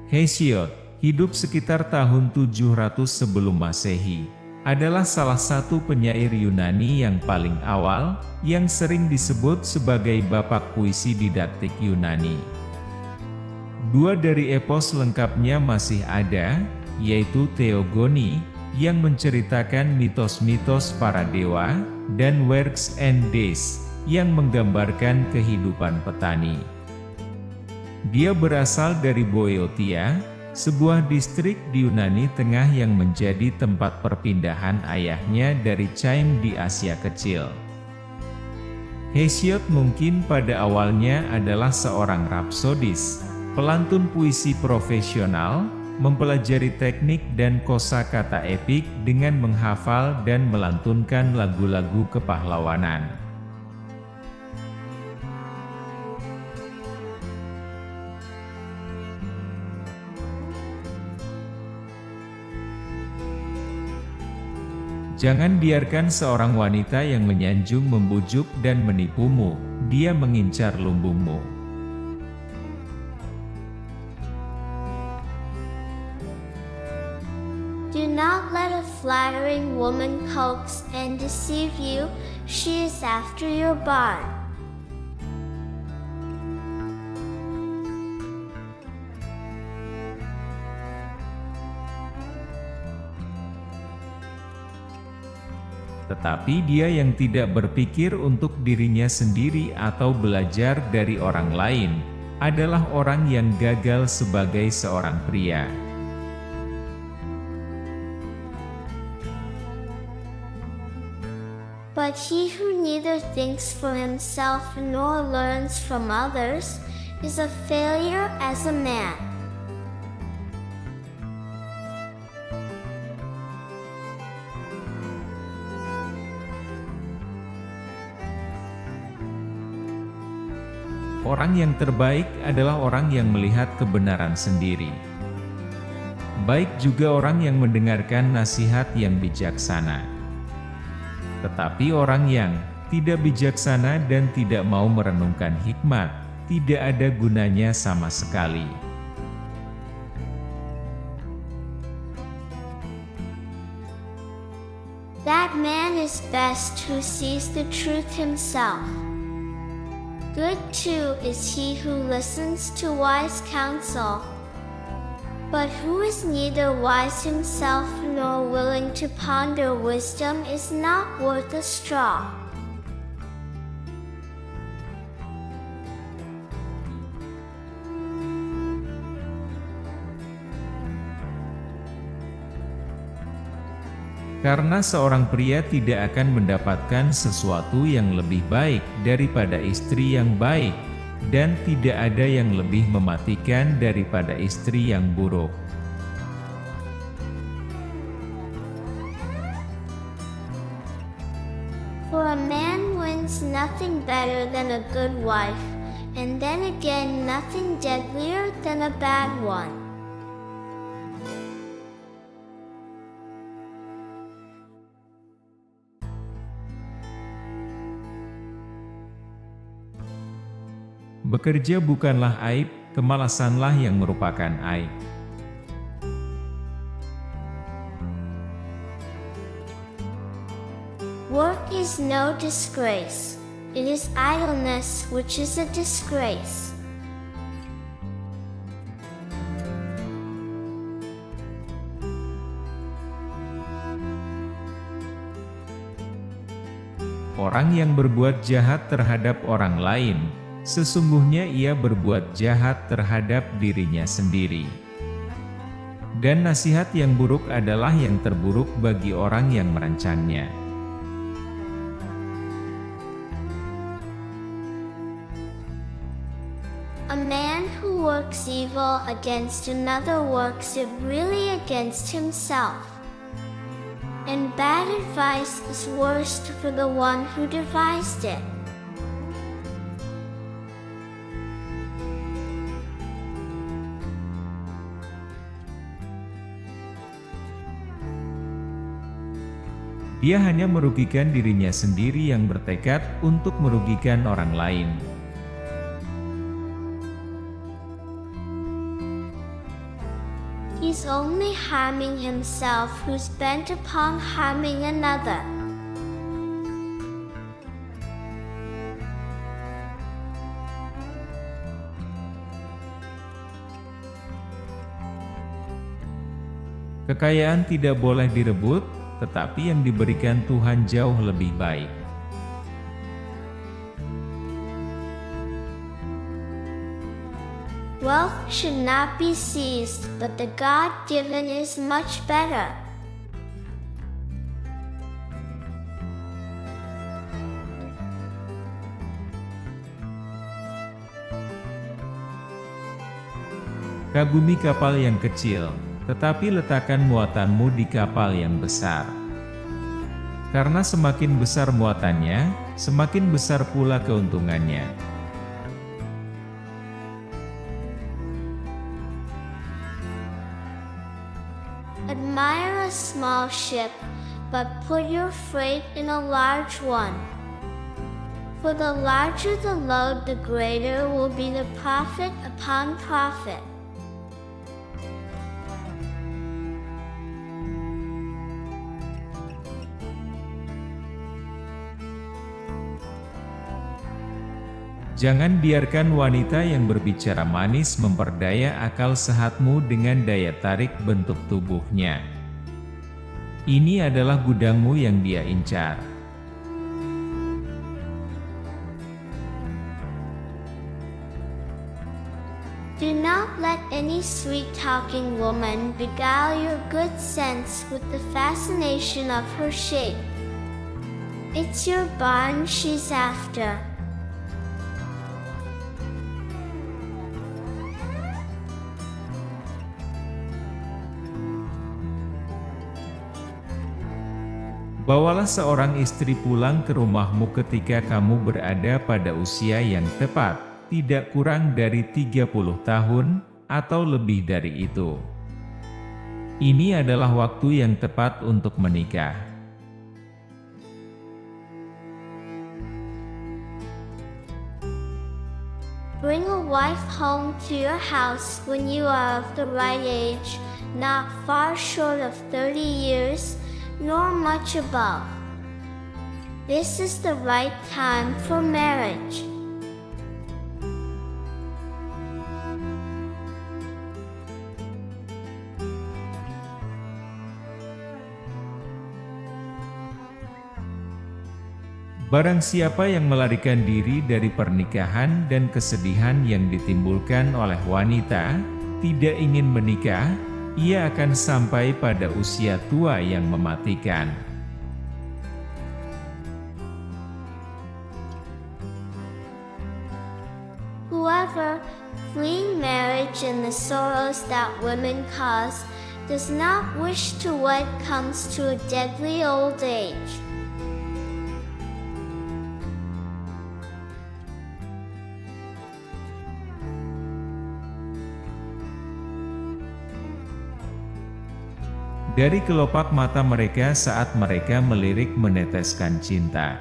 Hesiod, hidup sekitar tahun 700 sebelum Masehi, adalah salah satu penyair Yunani yang paling awal, yang sering disebut sebagai bapak puisi didaktik Yunani. Dua dari epos lengkapnya masih ada, yaitu Theogony, yang menceritakan mitos-mitos para dewa, dan Works and Days, yang menggambarkan kehidupan petani. Dia berasal dari Boeotia, sebuah distrik di Yunani Tengah yang menjadi tempat perpindahan ayahnya dari Chaim di Asia Kecil. Hesiod mungkin pada awalnya adalah seorang rapsodis, pelantun puisi profesional, mempelajari teknik dan kosakata epik dengan menghafal dan melantunkan lagu-lagu kepahlawanan. Jangan biarkan seorang wanita yang menyanjung membujuk dan menipumu, dia mengincar lumbungmu. Do not let a flattering woman coax and deceive you, she is after your barn. Tetapi dia yang tidak berpikir untuk dirinya sendiri atau belajar dari orang lain, adalah orang yang gagal sebagai seorang pria. But he who neither thinks for himself nor learns from others, is a failure as a man. Orang yang terbaik adalah orang yang melihat kebenaran sendiri. Baik juga orang yang mendengarkan nasihat yang bijaksana. Tetapi orang yang tidak bijaksana dan tidak mau merenungkan hikmat, tidak ada gunanya sama sekali. That man is best who sees the truth himself. Good too is he who listens to wise counsel. But who is neither wise himself nor willing to ponder wisdom is not worth a straw. Karena seorang pria tidak akan mendapatkan sesuatu yang lebih baik daripada istri yang baik, dan tidak ada yang lebih mematikan daripada istri yang buruk. For a man wins nothing better than a good wife, and then again nothing deadlier than a bad one. Bekerja bukanlah aib, kemalasanlah yang merupakan aib. Work is no disgrace. It is idleness which is a disgrace. Orang yang berbuat jahat terhadap orang lain, sesungguhnya ia berbuat jahat terhadap dirinya sendiri. Dan nasihat yang buruk adalah yang terburuk bagi orang yang merancangnya. A man who works evil against another works it really against himself. And bad advice is worst for the one who devised it. Dia hanya merugikan dirinya sendiri yang bertekad untuk merugikan orang lain. is only harming himself who's bent upon harming another. Kekayaan tidak boleh direbut, tetapi yang diberikan Tuhan jauh lebih baik. Wealth should not be seized, but the God-given is much better. Kagumi kapal yang kecil, tetapi letakkan muatanmu di kapal yang besar. Karena semakin besar muatannya, semakin besar pula keuntungannya. Admire a small ship, but put your freight in a large one. For the larger the load, the greater will be the profit upon profit. Jangan biarkan wanita yang berbicara manis memperdaya akal sehatmu dengan daya tarik bentuk tubuhnya. Ini adalah gudangmu yang dia incar. Do not let any sweet-talking woman beguile your good sense with the fascination of her shape. It's your barn she's after. Bawalah seorang istri pulang ke rumahmu ketika kamu berada pada usia yang tepat, tidak kurang dari 30 tahun, atau lebih dari itu. Ini adalah waktu yang tepat untuk menikah. Bring a wife home to your house when you are of the right age, not far short of 30 years, nor much above. This is the right time for marriage. Barang siapa yang melarikan diri dari pernikahan dan kesedihan yang ditimbulkan oleh wanita, tidak ingin menikah, ia akan sampai pada usia tua yang mematikan. Whoever, fleeing marriage and the sorrows that women cause, does not wish to wed comes to a deadly old age. Dari kelopak mata mereka saat mereka melirik meneteskan cinta.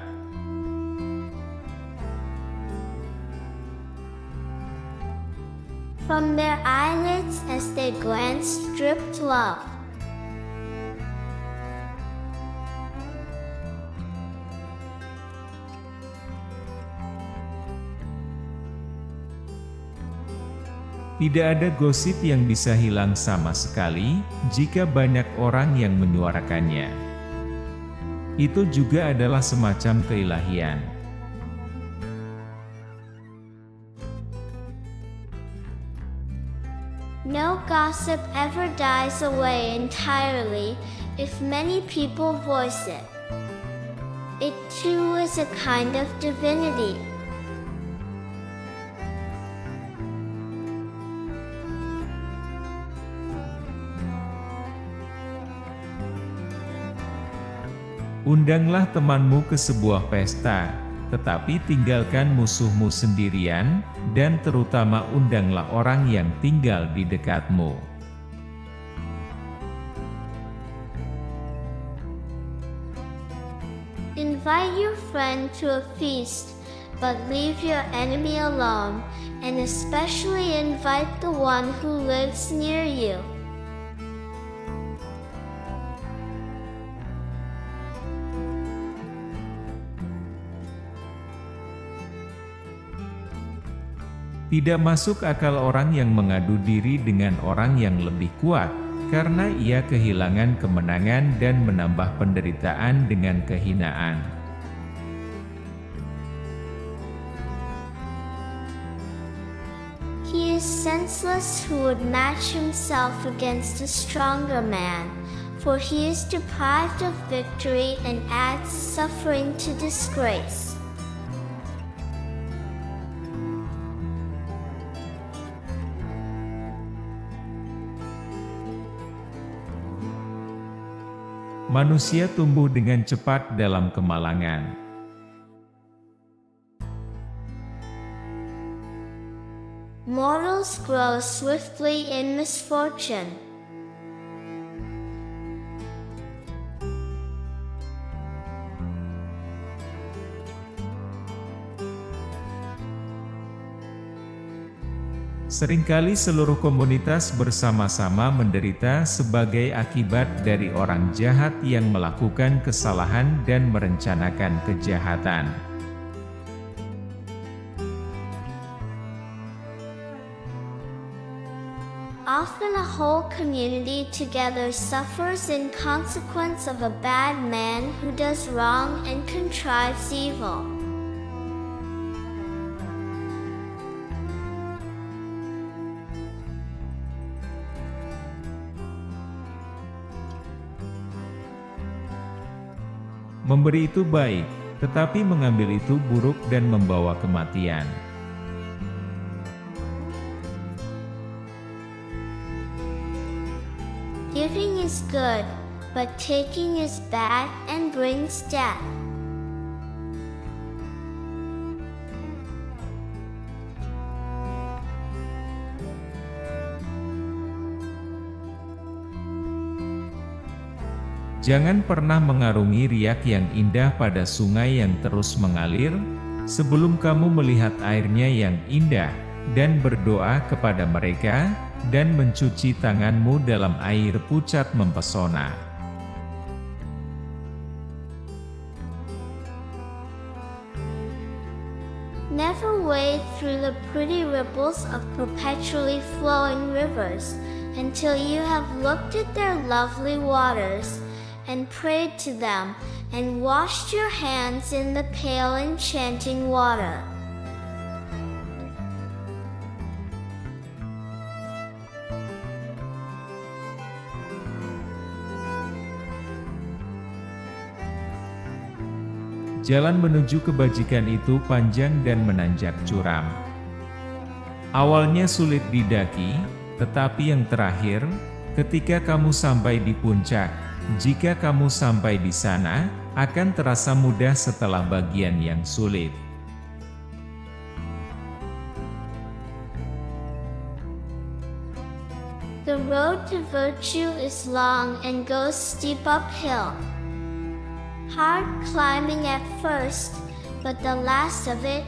From their eyelids as they glance dripped love. Tidak ada gosip yang bisa hilang sama sekali, jika banyak orang yang menyuarakannya. Itu juga adalah semacam keilahian. No gossip ever dies away entirely, if many people voice it. It too is a kind of divinity. Undanglah temanmu ke sebuah pesta, tetapi tinggalkan musuhmu sendirian, dan terutama undanglah orang yang tinggal di dekatmu. Invite your friend to a feast, but leave your enemy alone, and especially invite the one who lives near you. Tidak masuk akal orang yang mengadu diri dengan orang yang lebih kuat, karena ia kehilangan kemenangan dan menambah penderitaan dengan kehinaan. He is senseless who would match himself against a stronger man, for he is deprived of victory and adds suffering to disgrace. Manusia tumbuh dengan cepat dalam kemalangan. Mortals grow swiftly in misfortune. Seringkali seluruh komunitas bersama-sama menderita sebagai akibat dari orang jahat yang melakukan kesalahan dan merencanakan kejahatan. Often a whole community together suffers in consequence of a bad man who does wrong and contrives evil. Memberi itu baik, tetapi mengambil itu buruk dan membawa kematian. Giving is good, but taking is bad and brings death. Jangan pernah mengarungi riak yang indah pada sungai yang terus mengalir, sebelum kamu melihat airnya yang indah, dan berdoa kepada mereka, dan mencuci tanganmu dalam air pucat mempesona. Never wade through the pretty ripples of perpetually flowing rivers, until you have looked at their lovely waters, and prayed to them, and washed your hands in the pale enchanting water. Jalan menuju kebajikan itu panjang dan menanjak curam. Awalnya sulit didaki, tetapi yang terakhir, ketika kamu sampai di puncak, jika kamu sampai di sana, akan terasa mudah setelah bagian yang sulit. The road to virtue is long and goes steep uphill. Hard climbing at first, but the last of it,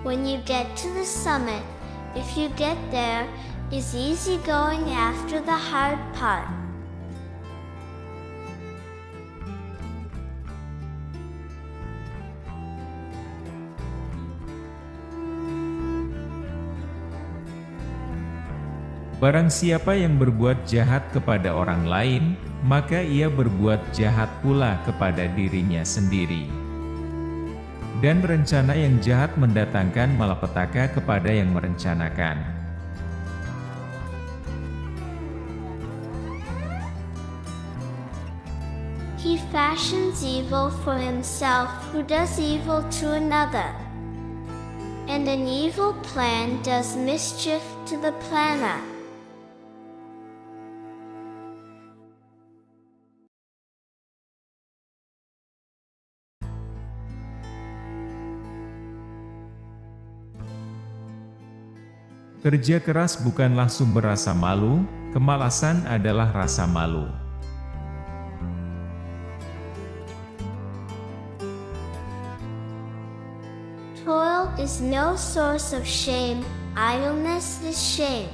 when you get to the summit, if you get there, is easy going after the hard part. Barang siapa yang berbuat jahat kepada orang lain, maka ia berbuat jahat pula kepada dirinya sendiri. Dan rencana yang jahat mendatangkan malapetaka kepada yang merencanakan. He fashions evil for himself who does evil to another. And an evil plan does mischief to the planner. Kerja keras bukanlah sumber rasa malu, kemalasan adalah rasa malu. Toil is no source of shame, idleness is shame.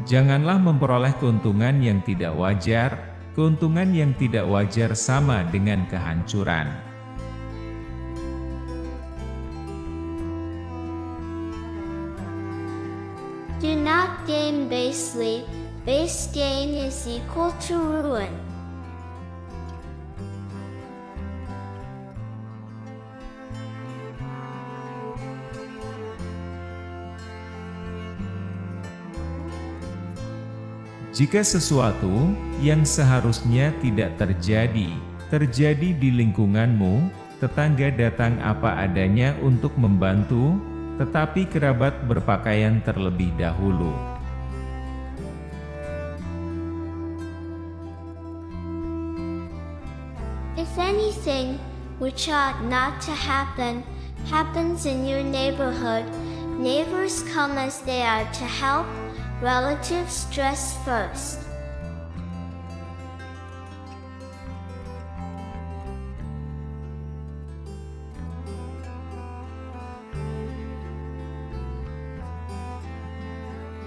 Janganlah memperoleh keuntungan yang tidak wajar. Keuntungan yang tidak wajar sama dengan kehancuran. Do not gain basely. Base gain is equal to ruin. Jika sesuatu yang seharusnya tidak terjadi, terjadi di lingkunganmu, tetangga datang apa adanya untuk membantu, tetapi kerabat berpakaian terlebih dahulu. If anything which ought not to happen happens in your neighborhood, neighbors come as they are to help, relatives dress first.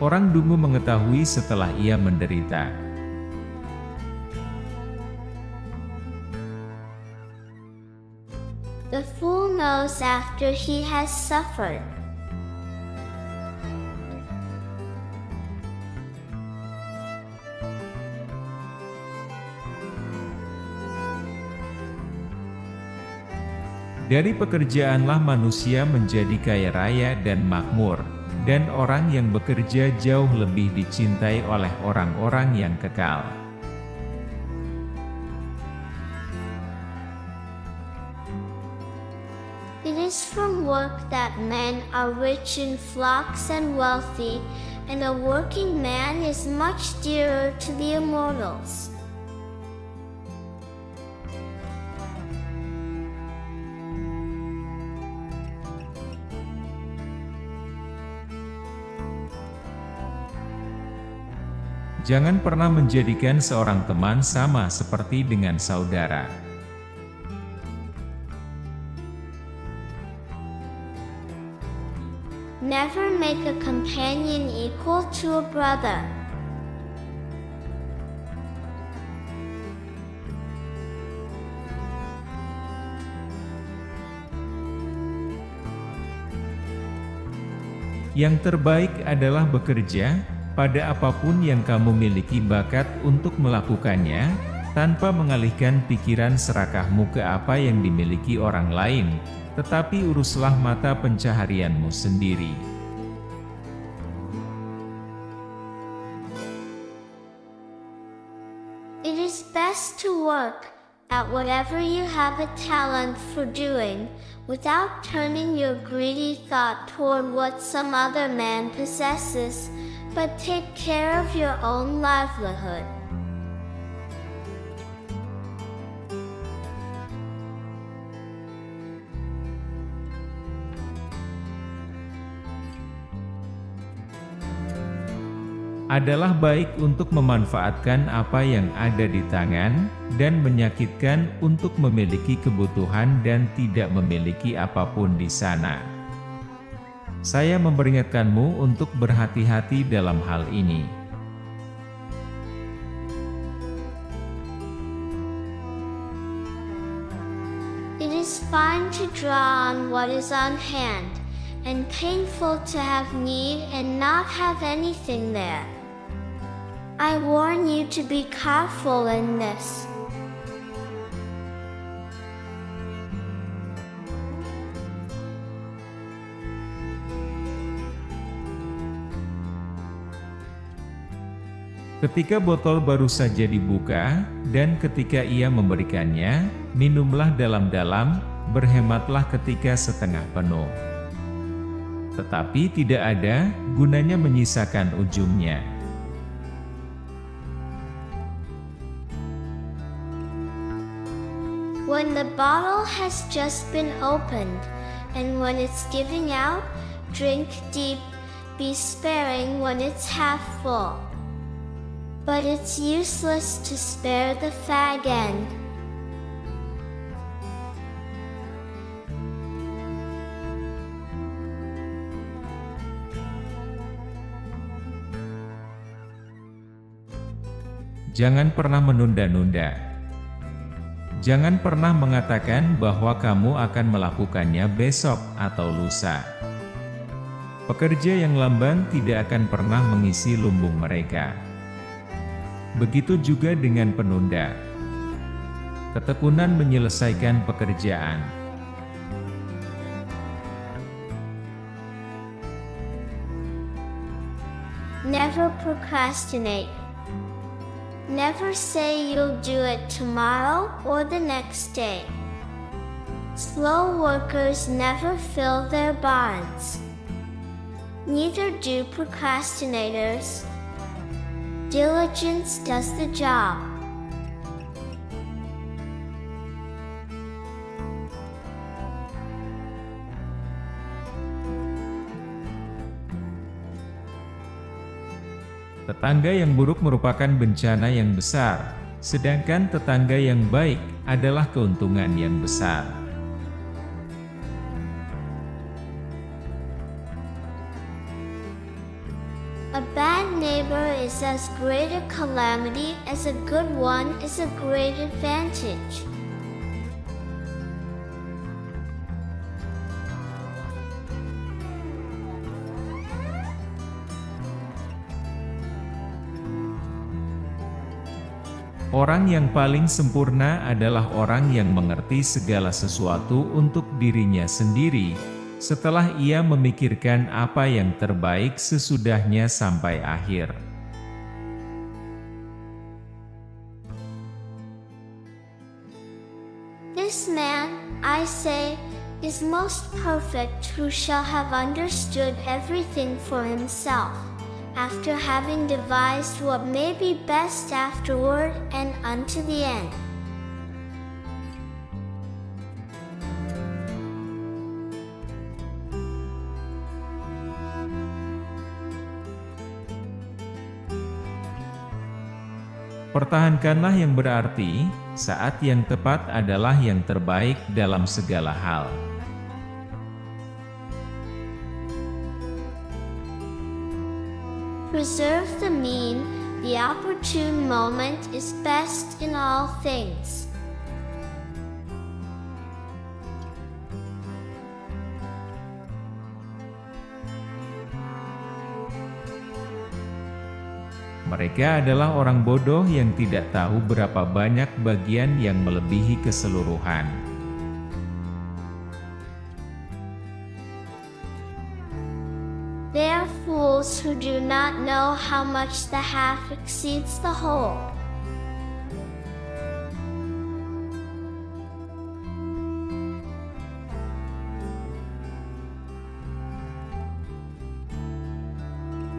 Orang dungu mengetahui setelah ia menderita. The fool knows after he has suffered. Dari pekerjaanlah manusia menjadi kaya raya dan makmur, dan orang yang bekerja jauh lebih dicintai oleh orang-orang yang kekal. It is from work that men are rich in flocks and wealthy, and a working man is much dearer to the immortals. Jangan pernah menjadikan seorang teman sama seperti dengan saudara. Never make a companion equal to a brother. Yang terbaik adalah bekerja pada apapun yang kamu miliki bakat untuk melakukannya, tanpa mengalihkan pikiran serakahmu ke apa yang dimiliki orang lain, tetapi uruslah mata pencaharianmu sendiri. It is best to work at whatever you have a talent for doing, without turning your greedy thought toward what some other man possesses, but take care of your own livelihood. Adalah baik untuk memanfaatkan apa yang ada di tangan, dan menyakitkan untuk memiliki kebutuhan dan tidak memiliki apapun di sana. Saya memperingatkanmu untuk berhati-hati dalam hal ini. It is fine to draw on what is on hand, and painful to have need and not have anything there. I warn you to be careful in this. Ketika botol baru saja dibuka, dan ketika ia memberikannya, minumlah dalam-dalam, berhematlah ketika setengah penuh. Tetapi tidak ada gunanya menyisakan ujungnya. When the bottle has just been opened, and when it's giving out, drink deep, be sparing when it's half full. But it's useless to spare the fag end. Jangan pernah menunda-nunda. Jangan pernah mengatakan bahwa kamu akan melakukannya besok atau lusa. Pekerja yang lamban tidak akan pernah mengisi lumbung mereka. Begitu juga dengan penunda. Ketekunan menyelesaikan pekerjaan. Never procrastinate. Never say you'll do it tomorrow or the next day. Slow workers never fill their barns. Neither do procrastinators. Diligence does the job. Tetangga yang buruk merupakan bencana yang besar, sedangkan tetangga yang baik adalah keuntungan yang besar. A bad neighbor is as great a calamity as a good one is a great advantage. Orang yang paling sempurna adalah orang yang mengerti segala sesuatu untuk dirinya sendiri, setelah ia memikirkan apa yang terbaik sesudahnya sampai akhir. This man, I say, is most perfect who shall have understood everything for himself, after having devised what may be best afterward and unto the end. Pertahankanlah yang berarti, saat yang tepat adalah yang terbaik dalam segala hal. Preserve the mean, the opportune moment is best in all things. Mereka adalah orang bodoh yang tidak tahu berapa banyak bagian yang melebihi keseluruhan. They are fools who do not know how much the half exceeds the whole.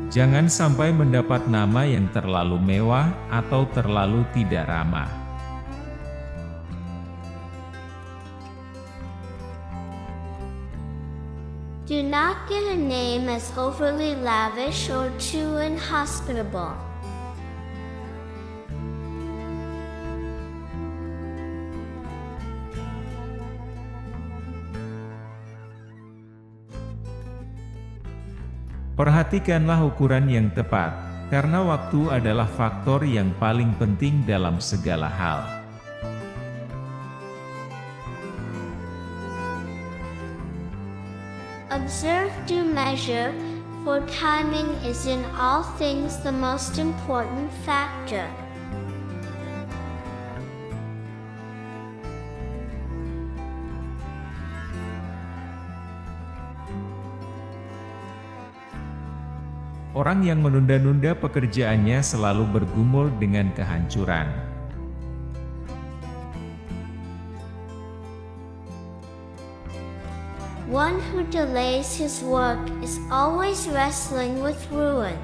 Jangan sampai mendapat nama yang terlalu mewah atau terlalu tidak ramah. Do not get a name as overly lavish or too inhospitable. Perhatikanlah ukuran yang tepat, karena waktu adalah faktor yang paling penting dalam segala hal. Observe due measure, for timing is in all things the most important factor. Orang yang menunda-nunda pekerjaannya selalu bergumul dengan kehancuran. One who delays his work is always wrestling with ruin.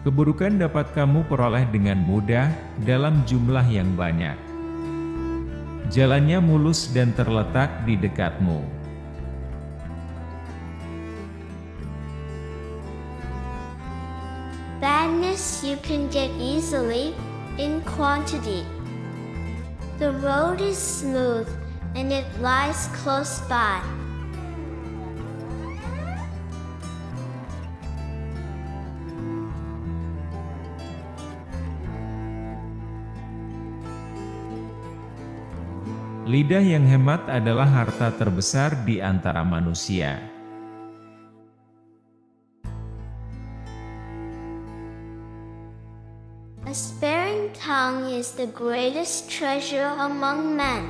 Keburukan dapat kamu peroleh dengan mudah, dalam jumlah yang banyak. Jalannya mulus dan terletak di dekatmu. Badness you can get easily, in quantity. The road is smooth, and it lies close by. Lidah yang hemat adalah harta terbesar di antara manusia. A sparing tongue is the greatest treasure among men.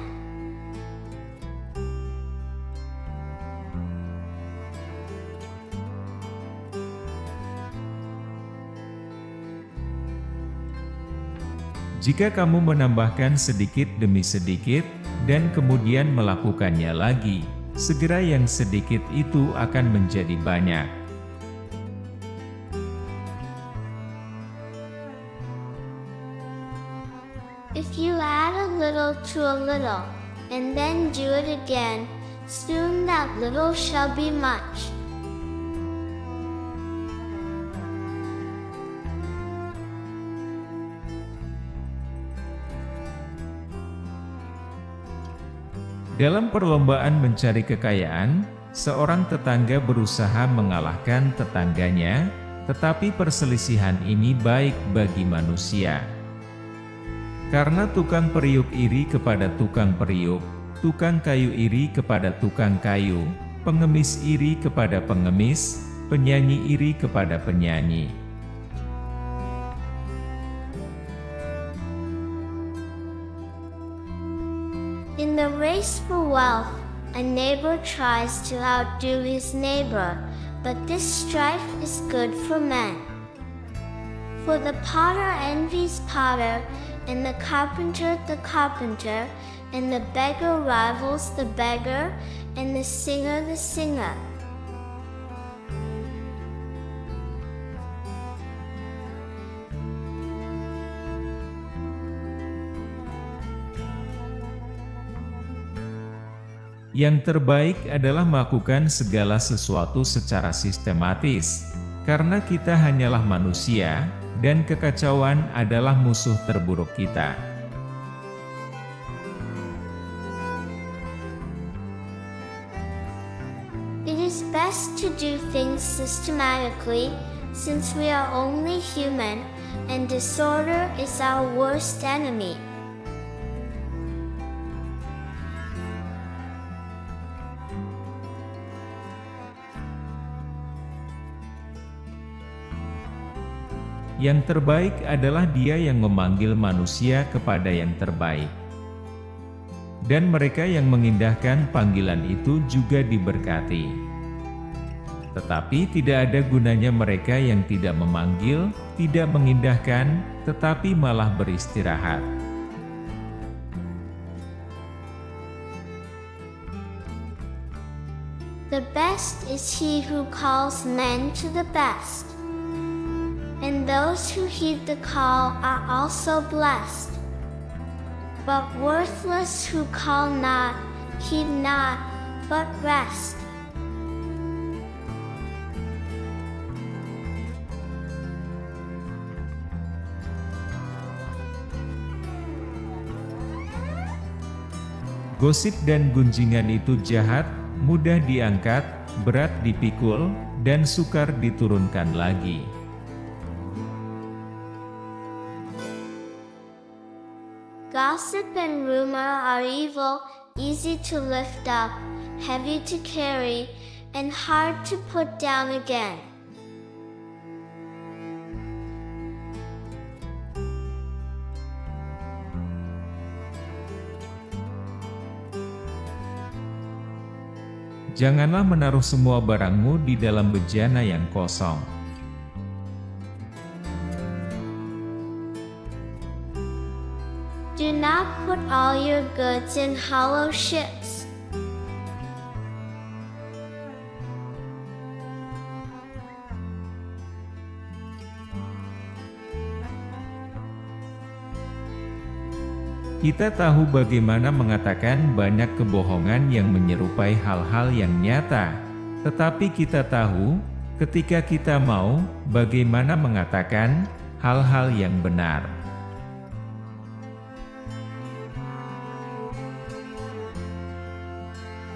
Jika kamu menambahkan sedikit demi sedikit, dan kemudian melakukannya lagi, segera yang sedikit itu akan menjadi banyak. If you add a little to a little, and then do it again, soon that little shall be much. Dalam perlombaan mencari kekayaan, seorang tetangga berusaha mengalahkan tetangganya, tetapi perselisihan ini baik bagi manusia. Karena tukang periuk iri kepada tukang periuk, tukang kayu iri kepada tukang kayu, pengemis iri kepada pengemis, penyanyi iri kepada penyanyi. In the race for wealth, a neighbor tries to outdo his neighbor, but this strife is good for men. For the potter envies potter, and the carpenter, and the beggar rivals the beggar, and the singer the singer. Yang terbaik adalah melakukan segala sesuatu secara sistematis, karena kita hanyalah manusia, dan kekacauan adalah musuh terburuk kita. It is best to do things systematically, since we are only human, and disorder is our worst enemy. Yang terbaik adalah Dia yang memanggil manusia kepada yang terbaik. Dan mereka yang mengindahkan panggilan itu juga diberkati. Tetapi tidak ada gunanya mereka yang tidak memanggil, tidak mengindahkan, tetapi malah beristirahat. The best is he who calls men to the best. And those who heed the call are also blessed. But worthless who call not, heed not, but rest. Gosip dan gunjingan itu jahat, mudah diangkat, berat dipikul, dan sukar diturunkan lagi. Gossip and rumor are evil, easy to lift up, heavy to carry, and hard to put down again. Janganlah menaruh semua barangmu di dalam bejana yang kosong. Do not put all your goods in hollow ships. Kita tahu bagaimana mengatakan banyak kebohongan yang menyerupai hal-hal yang nyata, tetapi kita tahu, ketika kita mau, bagaimana mengatakan hal-hal yang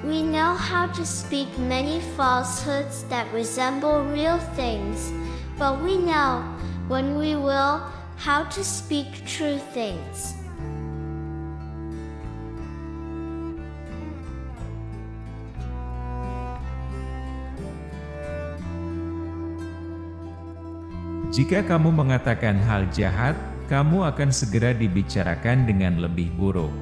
We know how to speak many falsehoods that resemble real things, but we know, when we will, how to speak true things. Jika kamu mengatakan hal jahat, kamu akan segera dibicarakan dengan lebih buruk.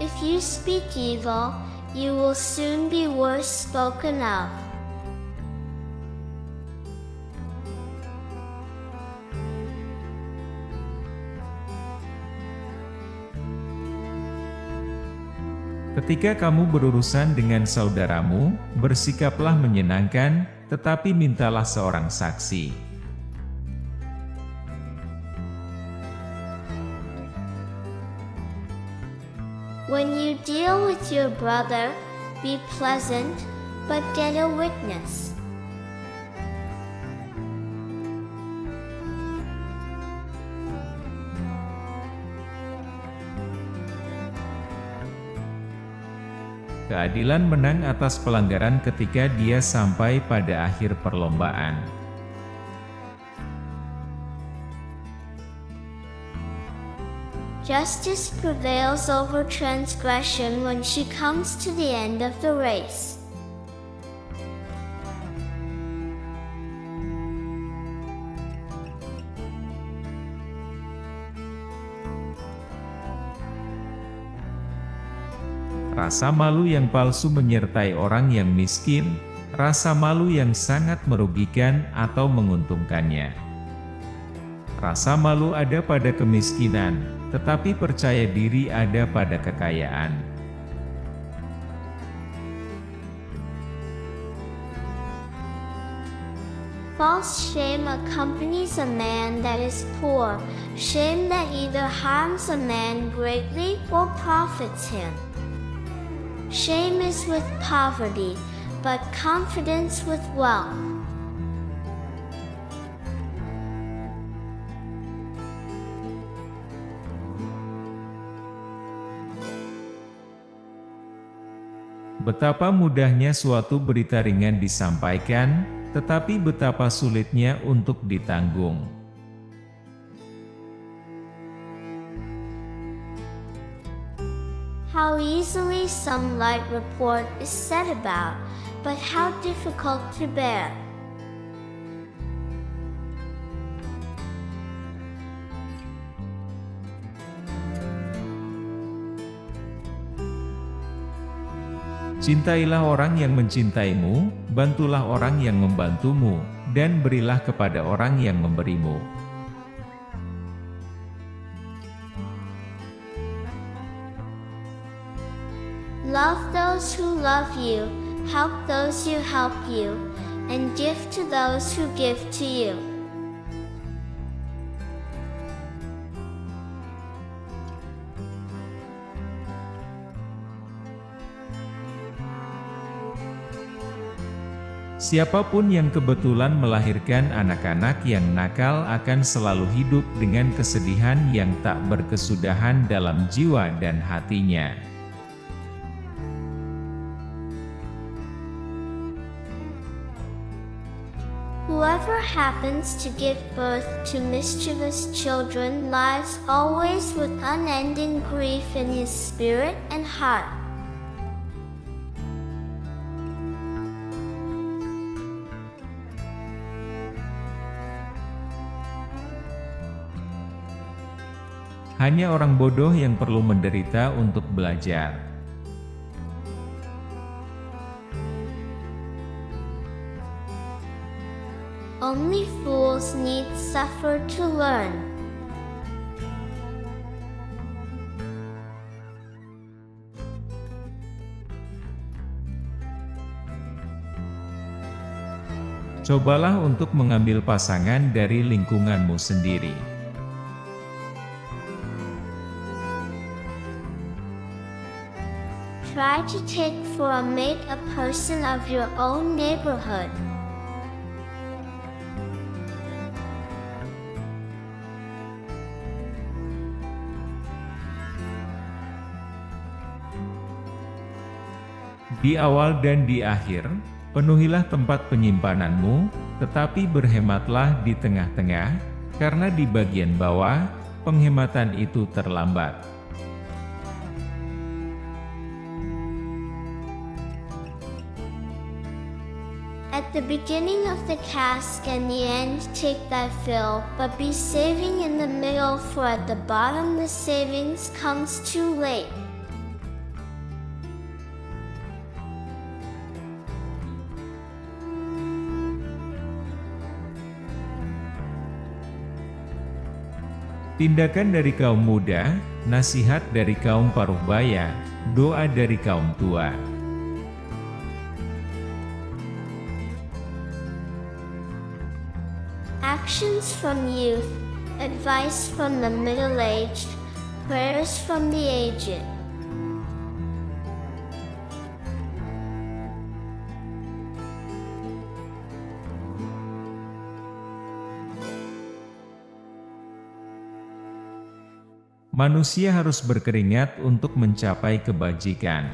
If you speak evil, you will soon be worse spoken of. Ketika kamu berurusan dengan saudaramu, bersikaplah menyenangkan, tetapi mintalah seorang saksi. When you deal with your brother, be pleasant, but get a witness. Keadilan menang atas pelanggaran ketika dia sampai pada akhir perlombaan. Justice prevails over transgression when she comes to the end of the race. Rasa malu yang palsu menyertai orang yang miskin, rasa malu yang sangat merugikan atau menguntungkannya. Rasa malu ada pada kemiskinan, tetapi percaya diri ada pada kekayaan. False shame accompanies a man that is poor, shame that either harms a man greatly or profits him. Shame is with poverty, but confidence with wealth. Betapa mudahnya suatu berita ringan disampaikan, tetapi betapa sulitnya untuk ditanggung. How easily some light report is said about, but how difficult to bear. Cintailah orang yang mencintaimu, bantulah orang yang membantumu, dan berilah kepada orang yang memberimu. Love those who love you, help those who help you, and give to those who give to you. Siapapun yang kebetulan melahirkan anak-anak yang nakal akan selalu hidup dengan kesedihan yang tak berkesudahan dalam jiwa dan hatinya. Whoever happens to give birth to mischievous children lives always with unending grief in his spirit and heart. Hanya orang bodoh yang perlu menderita untuk belajar. Only fools need suffer to learn. Cobalah untuk mengambil pasangan dari lingkunganmu sendiri. Try to take for a mate a person of your own neighborhood. Di awal dan di akhir, penuhilah tempat penyimpananmu, tetapi berhematlah di tengah-tengah, karena di bagian bawah, penghematan itu terlambat. At the beginning of the cask and the end take thy fill, but be saving in the middle, for at the bottom the savings comes too late. Tindakan dari kaum muda, nasihat dari kaum paruh baya, doa dari kaum tua. Actions from youth, advice from the middle-aged, prayers from the aged. Manusia harus berkeringat untuk mencapai kebajikan.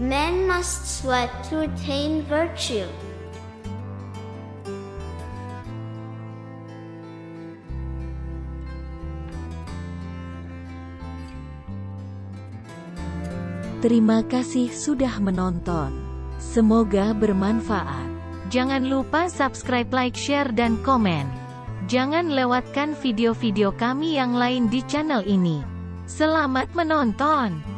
Men must sweat to attain virtue. Terima kasih sudah menonton. Semoga bermanfaat. Jangan lupa subscribe, like, share, dan komen. Jangan lewatkan video-video kami yang lain di channel ini. Selamat menonton!